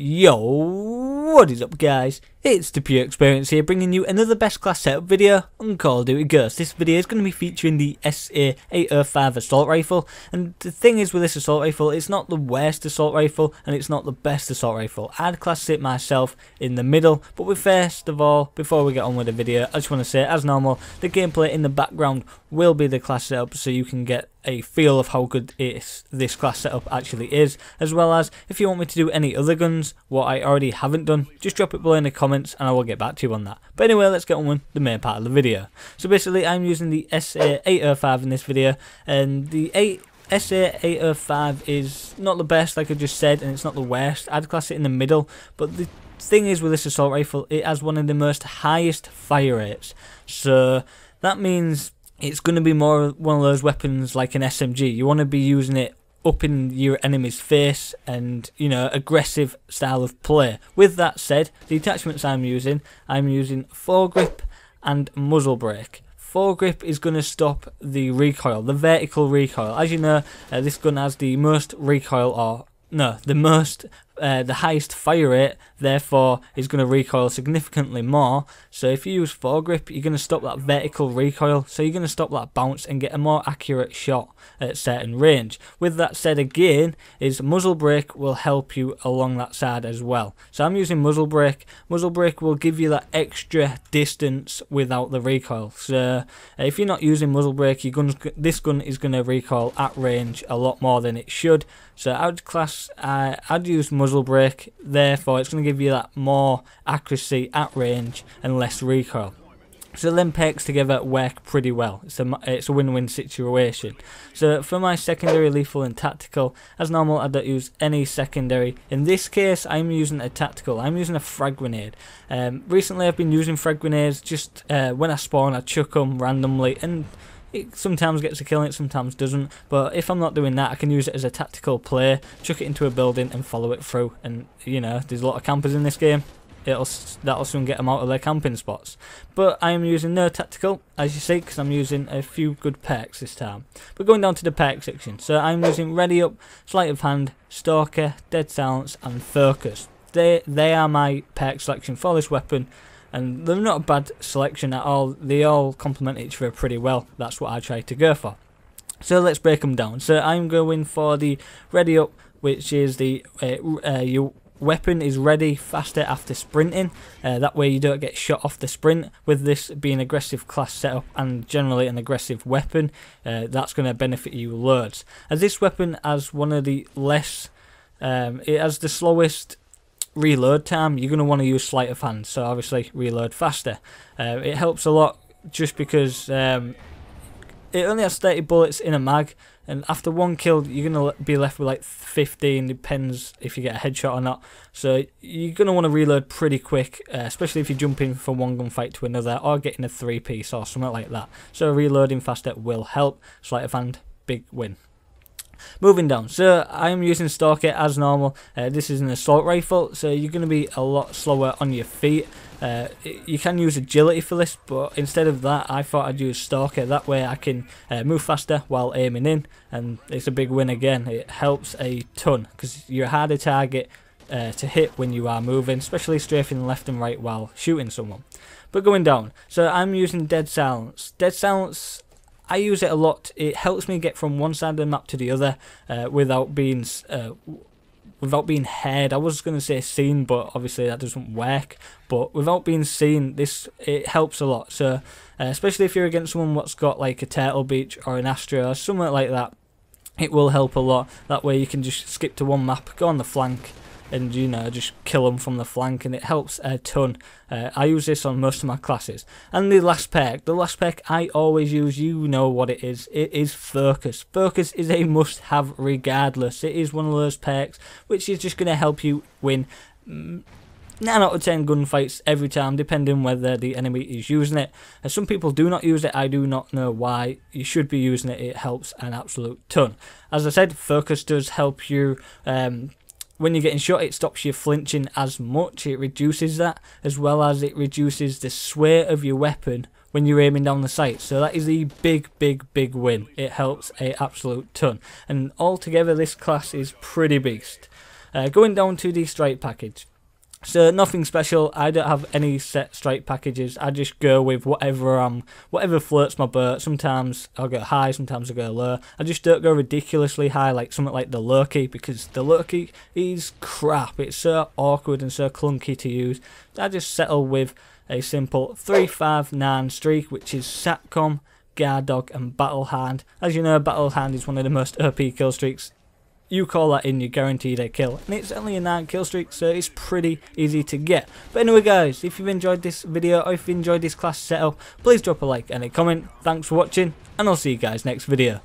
Yo, what is up guys? It's the PureExperiencee here, bringing you another best class setup video on Call of Duty Ghosts. This video is going to be featuring the SA-805 assault rifle, and the thing is with this assault rifle, it's not the worst assault rifle and it's not the best assault rifle. I'd class it myself in the middle, but first of all, before we get on with the video, I just want to say, as normal, the gameplay in the background will be the class setup, so you can get a feel of how good this class setup actually is, as well as if you want me to do any other guns, what I already haven't done, just drop it below in the comments and I will get back to you on that. But anyway, let's get on with the main part of the video. So basically, I'm using the SA-805 in this video, and the SA-805 is not the best, like I just said, and it's not the worst. I'd class it in the middle, but the thing is with this assault rifle, it has one of the most highest fire rates, so that means it's going to be more one of those weapons like an SMG. You want to be using it up in your enemy's face and, you know, aggressive style of play. With that said, the attachments I'm using foregrip and muzzle brake. Foregrip is going to stop the recoil, the vertical recoil. As you know, this gun has the most recoil, or no, the highest fire rate, therefore is going to recoil significantly more. So if you use foregrip, you're going to stop that vertical recoil, so you're going to stop that bounce and get a more accurate shot at certain range. With that said, again, is muzzle brake will help you along that side as well. So I'm using muzzle brake. Muzzle brake will give you that extra distance without the recoil. So if you're not using muzzle brake, this gun is going to recoil at range a lot more than it should. So I'd use muzzle brake, therefore it's going to give you that more accuracy at range and less recoil. So them perks together work pretty well. It's a win-win situation. So for my secondary, lethal and tactical, as normal I don't use any secondary. In this case I'm using a tactical. I'm using a frag grenade. Recently I've been using frag grenades just when I spawn. I chuck them randomly, and it sometimes gets a kill and it sometimes doesn't, but if I'm not doing that, I can use it as a tactical play, chuck it into a building and follow it through. And you know, there's a lot of campers in this game, that'll soon get them out of their camping spots. But I am using no tactical, as you see, because I'm using a few good perks this time. But going down to the perk section, so I'm using ready up, sleight of hand, stalker, dead silence and focus. They are my perk selection for this weapon, and they're not a bad selection at all. They all complement each other pretty well. That's what I try to go for. So let's break them down. So I'm going for the ready up, which is the your weapon is ready faster after sprinting. That way you don't get shot off the sprint. With this being aggressive class setup and generally an aggressive weapon, that's going to benefit you loads. As this weapon has one of the less, it has the slowest reload time. You're going to want to use sleight of hand, so obviously reload faster. It helps a lot just because it only has 30 bullets in a mag, and after one kill you're going to be left with like 15, depends if you get a headshot or not. So you're going to want to reload pretty quick, especially if you're jumping from one gunfight to another or getting a 3-piece or something like that. So reloading faster will help. Sleight of hand, big win. Moving down, so I'm using Stalker as normal. This is an assault rifle, so you're going to be a lot slower on your feet. You can use agility for this, but instead of that I thought I'd use Stalker. That way I can move faster while aiming in, and it's a big win again. It helps a ton because you're a harder target to hit when you are moving, especially strafing left and right while shooting someone. But going down, so I'm using dead silence. Dead silence, I use it a lot. It helps me get from one side of the map to the other without being heard. I was going to say seen, but obviously that doesn't work. But without being seen, it helps a lot. So especially if you're against someone what's got like a Turtle Beach or an Astra or something like that, it will help a lot. That way you can just skip to one map, go on the flank, and you know, just kill them from the flank, and it helps a ton. I use this on most of my classes. And the last perk I always use, you know what it is focus. Focus is a must have regardless. It is one of those perks which is just going to help you win 9 out of 10 gunfights every time, depending whether the enemy is using it. Some people do not use it. I do not know why. You should be using it. It helps an absolute ton. As I said, focus does help you when you're getting shot. It stops you flinching as much. It reduces that, as well as it reduces the sway of your weapon when you're aiming down the sight. So that is the big win. It helps a absolute ton, and altogether this class is pretty beast. Going down to the strike package. So nothing special. I don't have any set strike packages. I just go with whatever floats my boat. Sometimes I'll go high, sometimes I'll go low. I just don't go ridiculously high like something like the Loki, because the Loki is crap. It's so awkward and so clunky to use. I just settle with a simple 359 streak, which is Satcom, Guard Dog and Battle Hand. As you know, Battle Hand is one of the most OP kill streaks. You call that in, you're guaranteed a kill, and it's only a 9 kill streak, so it's pretty easy to get. But anyway guys, if you've enjoyed this video or if you enjoyed this class setup, please drop a like and a comment. Thanks for watching, and I'll see you guys next video.